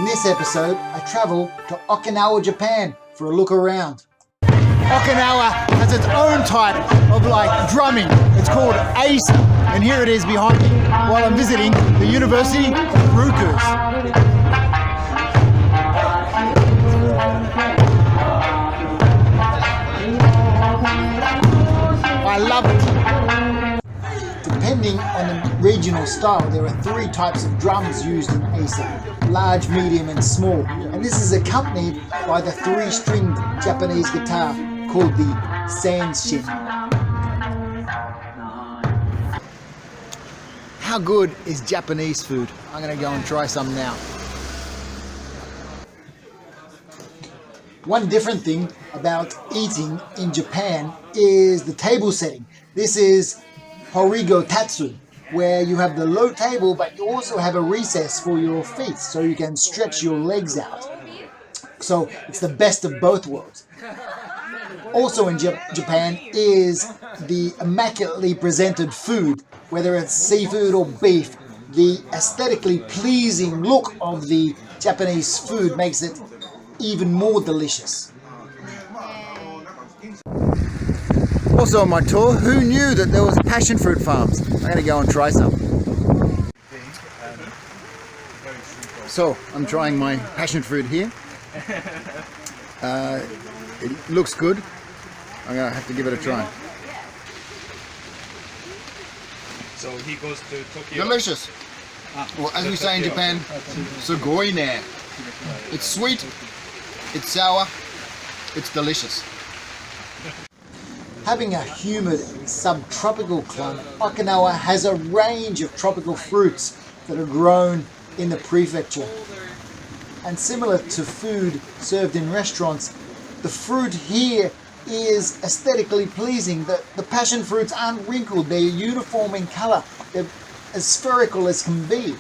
In this episode, I travel to Okinawa, Japan for a look around. Okinawa has its own type of drumming. It's called Eisa, and here it is behind me while I'm visiting the University of Ryukyu. I love it. Depending on the regional style, there are 3 types of drums used in Eisa: large, medium and small. And this is accompanied by the 3-stringed Japanese guitar called the sanshin. How good is Japanese food? I'm going to go and try some now. One different thing about eating in Japan is the table setting. This is horigo tatsu, where you have the low table, but you also have a recess for your feet, so you can stretch your legs out. So it's the best of both worlds. Also in Japan is the immaculately presented food, whether it's seafood or beef. The aesthetically pleasing look of the Japanese food makes it even more delicious. Also on my tour, who knew that there was passionfruit farms? I'm going to go and try some. So, I'm trying my passionfruit here. It looks good. I'm going to have to give it a try. So he goes to Tokyo. Delicious. Well, as we say in Japan, sugoi ne. It's sweet, it's sour, it's delicious. Having a humid subtropical climate, Okinawa has a range of tropical fruits that are grown in the prefecture. And similar to food served in restaurants, the fruit here is aesthetically pleasing. The passion fruits aren't wrinkled, they're uniform in colour, they're as spherical as can be.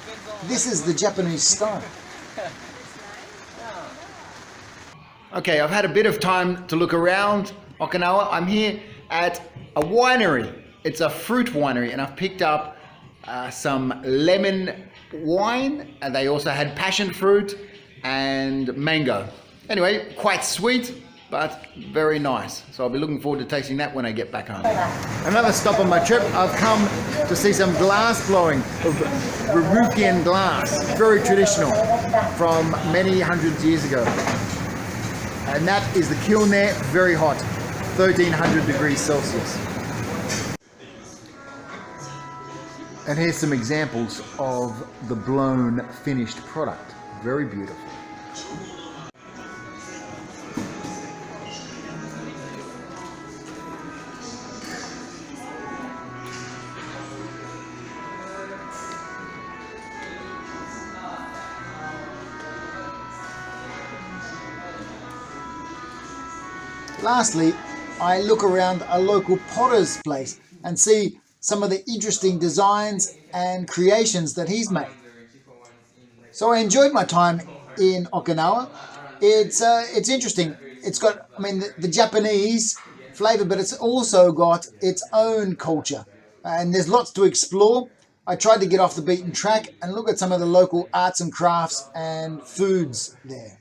This is the Japanese style. Okay, I've had a bit of time to look around Okinawa. I'm here at a winery. It's a fruit winery, and I've picked up some lemon wine, and they also had passion fruit and mango. Anyway, quite sweet, but very nice. So I'll be looking forward to tasting that when I get back home. Another stop on my trip, I've come to see some glass blowing of Ryukyu glass. Very traditional, from many hundreds years ago. And that is the kiln there, very hot, 1300 degrees Celsius. And here's some examples of the blown finished product. Very beautiful. Lastly, I look around a local potter's place and see some of the interesting designs and creations that he's made. So I enjoyed my time in Okinawa. It's interesting. It's got, the Japanese flavor, but it's also got its own culture. And there's lots to explore. I tried to get off the beaten track and look at some of the local arts and crafts and foods there.